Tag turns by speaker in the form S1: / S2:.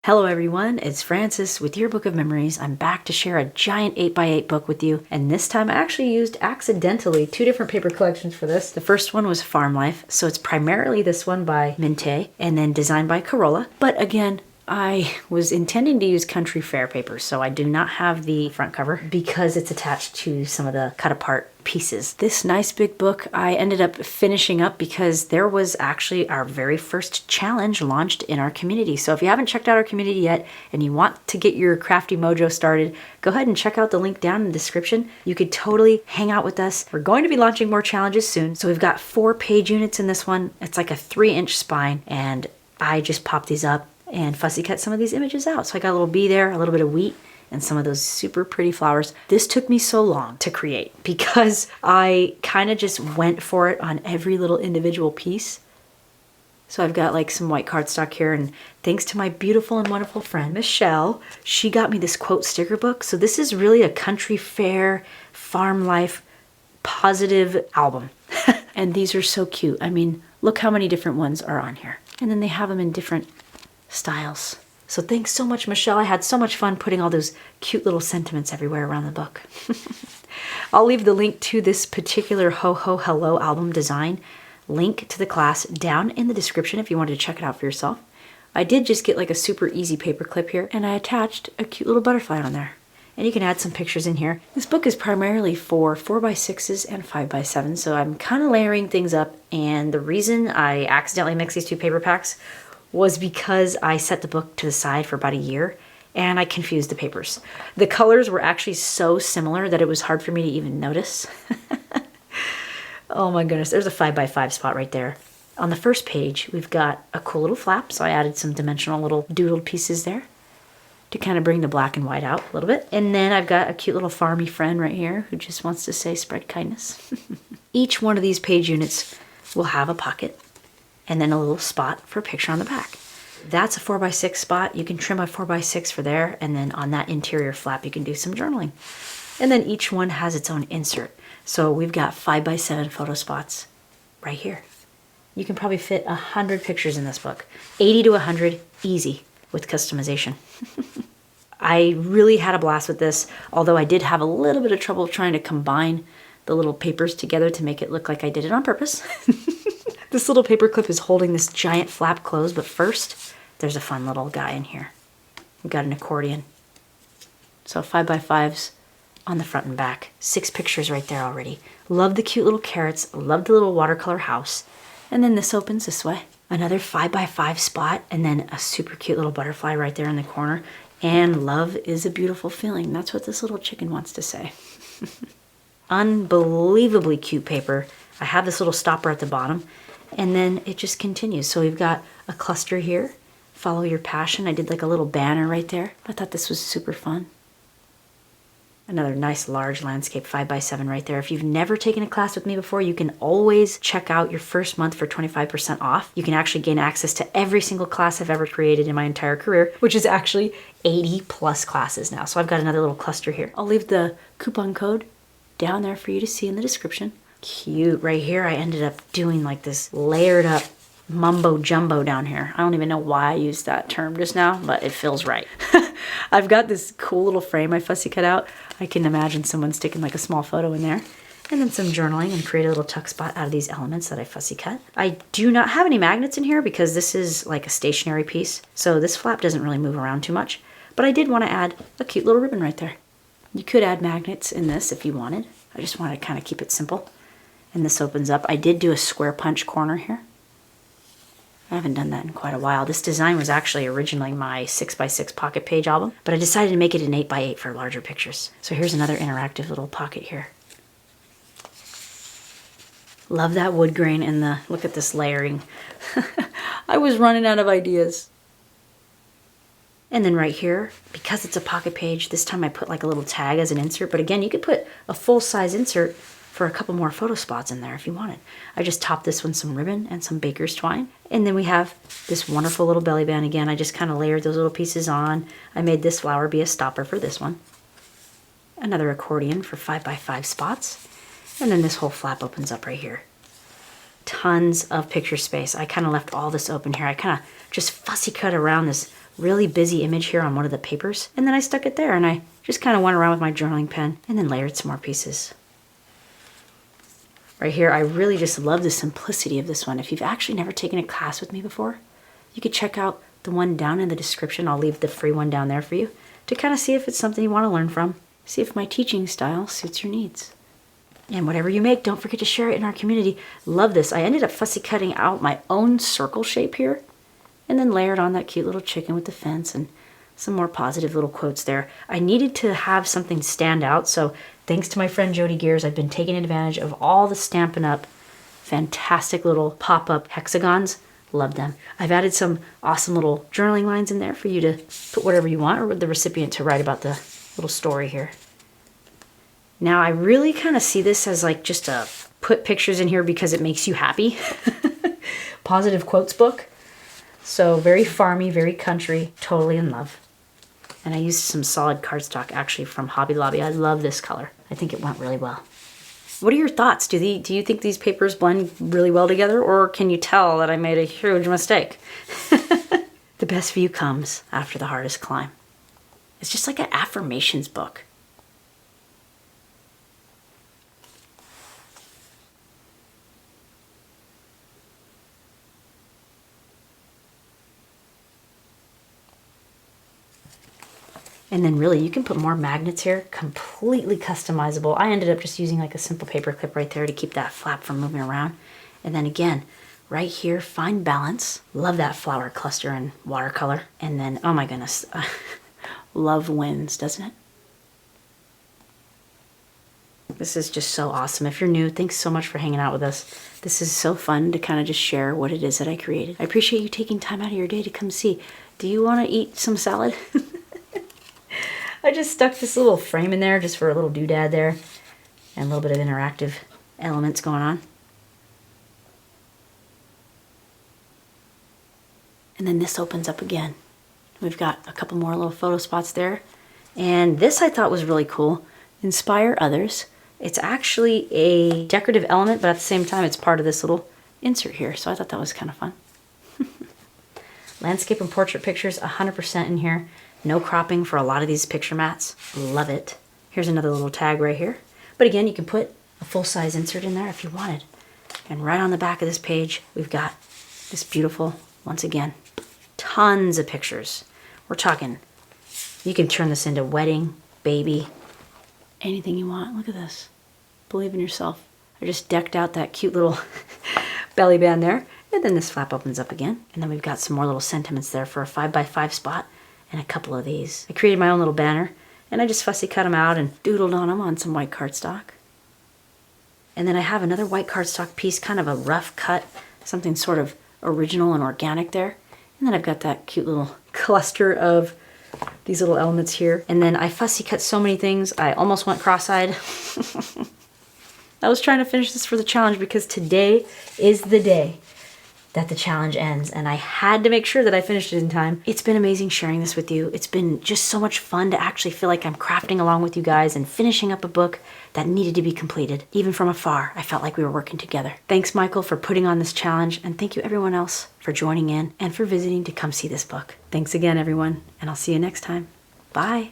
S1: Hello everyone, it's Frances with Your Book of Memories. I'm back to share a giant 8x8 book with you, and this time I actually used accidentally two different paper collections for this. The first one was Farmlife, so it's primarily this one by Mintay and then designed by Corolla. But again, I was intending to use Country Fair paper, so I do not have the front cover because it's attached to some of the cut apart pieces. This nice big book I ended up finishing up because there was actually our very first challenge launched in our community. So if you haven't checked out our community yet and you want to get your crafty mojo started, go ahead and check out the link down in the description. You could totally hang out with us. We're going to be launching more challenges soon. So we've got 4 page units in this one. It's like a 3-inch spine, and I just popped these up and fussy cut some of these images out. So I got a little bee there, a little bit of wheat, and some of those super pretty flowers. This took me so long to create because I kind of just went for it on every little individual piece. So I've got like some white cardstock here, and thanks to my beautiful and wonderful friend, Michelle, she got me this quote sticker book. So this is really a country fair, farm life, positive album. And these are so cute. I mean, look how many different ones are on here. And then they have them in different styles. So thanks so much, Michelle. I had so much fun putting all those cute little sentiments everywhere around the book. I'll leave the link to this particular Ho Ho Hello album design link to the class down in the description if you wanted to check it out for yourself. I did just get like a super easy paper clip here, and I attached a cute little butterfly on there. And you can add some pictures in here. This book is primarily for 4x6s and 5x7s, so I'm kind of layering things up, and the reason I accidentally mixed these two paper packs was because I set the book to the side for about a year and I confused the papers. The colors were actually so similar that it was hard for me to even notice. Oh my goodness, there's a 5x5 spot right there. On the first page, we've got a cool little flap, so I added some dimensional little doodled pieces there to kind of bring the black and white out a little bit. And then I've got a cute little farmy friend right here who just wants to say spread kindness. Each one of these page units will have a pocket and then a little spot for a picture on the back. That's a 4x6 spot. You can trim a 4x6 for there, and then on that interior flap you can do some journaling. And then each one has its own insert. So we've got 5x7 photo spots right here. You can probably fit 100 pictures in this book. 80 to 100, easy with customization. I really had a blast with this, although I did have a little bit of trouble trying to combine the little papers together to make it look like I did it on purpose. This little paper clip is holding this giant flap closed, but first, there's a fun little guy in here. We've got an accordion. So 5x5s on the front and back. 6 pictures right there already. Love the cute little carrots. Love the little watercolor house. And then this opens this way. Another 5x5 spot, and then a super cute little butterfly right there in the corner. And love is a beautiful feeling. That's what this little chicken wants to say. Unbelievably cute paper. I have this little stopper at the bottom, and then it just continues. So we've got a cluster here. Follow your passion. I did like a little banner right there. I thought this was super fun. Another nice large landscape 5x7 right there. If you've never taken a class with me before, you can always check out your first month for 25% off. You can actually gain access to every single class I've ever created in my entire career, which is actually 80 plus classes now. So I've got another little cluster here. I'll leave the coupon code down there for you to see in the description. Cute. Right here, I ended up doing like this layered up mumbo jumbo down here. I don't even know why I used that term just now, but it feels right. I've got this cool little frame I fussy cut out. I can imagine someone sticking like a small photo in there. And then some journaling, and create a little tuck spot out of these elements that I fussy cut. I do not have any magnets in here because this is like a stationary piece. So this flap doesn't really move around too much. But I did want to add a cute little ribbon right there. You could add magnets in this if you wanted. I just wanted to kind of keep it simple. And this opens up. I did do a square punch corner here. I haven't done that in quite a while. This design was actually originally my 6x6 pocket page album, but I decided to make it an 8x8 for larger pictures. So here's another interactive little pocket here. Love that wood grain and the, look at this layering. I was running out of ideas. And then right here, because it's a pocket page, this time I put like a little tag as an insert, but again, you could put a full-size insert for a couple more photo spots in there if you wanted. I just topped this one some ribbon and some baker's twine. And then we have this wonderful little belly band again. I just kind of layered those little pieces on. I made this flower be a stopper for this one. Another accordion for 5x5 spots. And then this whole flap opens up right here. Tons of picture space. I kind of left all this open here. I kind of just fussy cut around this really busy image here on one of the papers, and then I stuck it there, and I just kind of went around with my journaling pen and then layered some more pieces. Right here, I really just love the simplicity of this one. If you've actually never taken a class with me before, you could check out the one down in the description. I'll leave the free one down there for you to kind of see if it's something you want to learn from. See if my teaching style suits your needs. And whatever you make, don't forget to share it in our community. Love this. I ended up fussy cutting out my own circle shape here and then layered on that cute little chicken with the fence and some more positive little quotes there. I needed to have something stand out, so thanks to my friend Jody Gears, I've been taking advantage of all the Stampin' Up! Fantastic little pop-up hexagons. Love them. I've added some awesome little journaling lines in there for you to put whatever you want, or the recipient to write about the little story here. Now I really kind of see this as like just a put pictures in here because it makes you happy. Positive quotes book. So very farmy, very country, totally in love. And I used some solid cardstock actually from Hobby Lobby. I love this color. I think it went really well. What are your thoughts? Do you think these papers blend really well together, or can you tell that I made a huge mistake? The best view comes after the hardest climb. It's just like an affirmations book. And then really, you can put more magnets here, completely customizable. I ended up just using like a simple paper clip right there to keep that flap from moving around. And then again, right here, fine balance. Love that flower cluster in watercolor. And then, oh my goodness, love wins, doesn't it? This is just so awesome. If you're new, thanks so much for hanging out with us. This is so fun to kind of just share what it is that I created. I appreciate you taking time out of your day to come see. Do you want to eat some salad? I just stuck this little frame in there just for a little doodad there and a little bit of interactive elements going on. And then this opens up again. We've got a couple more little photo spots there. And this I thought was really cool. Inspire others. It's actually a decorative element, but at the same time it's part of this little insert here. So I thought that was kind of fun. Landscape and portrait pictures, 100% in here. No cropping for a lot of these picture mats. Love it. Here's another little tag right here. But again, you can put a full-size insert in there if you wanted. And right on the back of this page, we've got this beautiful, once again, tons of pictures. We're talking, you can turn this into wedding, baby, anything you want. Look at this. Believe in yourself. I just decked out that cute little belly band there. And then this flap opens up again. And then we've got some more little sentiments there for a 5x5 spot. And a couple of these. I created my own little banner, and I just fussy cut them out and doodled on them on some white cardstock. And then I have another white cardstock piece, kind of a rough cut, something sort of original and organic there. And then I've got that cute little cluster of these little elements here. And then I fussy cut so many things, I almost went cross-eyed. I was trying to finish this for the challenge because today is the day that the challenge ends, and I had to make sure that I finished it in time. It's been amazing sharing this with you. It's been just so much fun to actually feel like I'm crafting along with you guys and finishing up a book that needed to be completed. Even from afar, I felt like we were working together. Thanks, Michael, for putting on this challenge, and thank you everyone else for joining in and for visiting to come see this book. Thanks again, everyone, and I'll see you next time. Bye.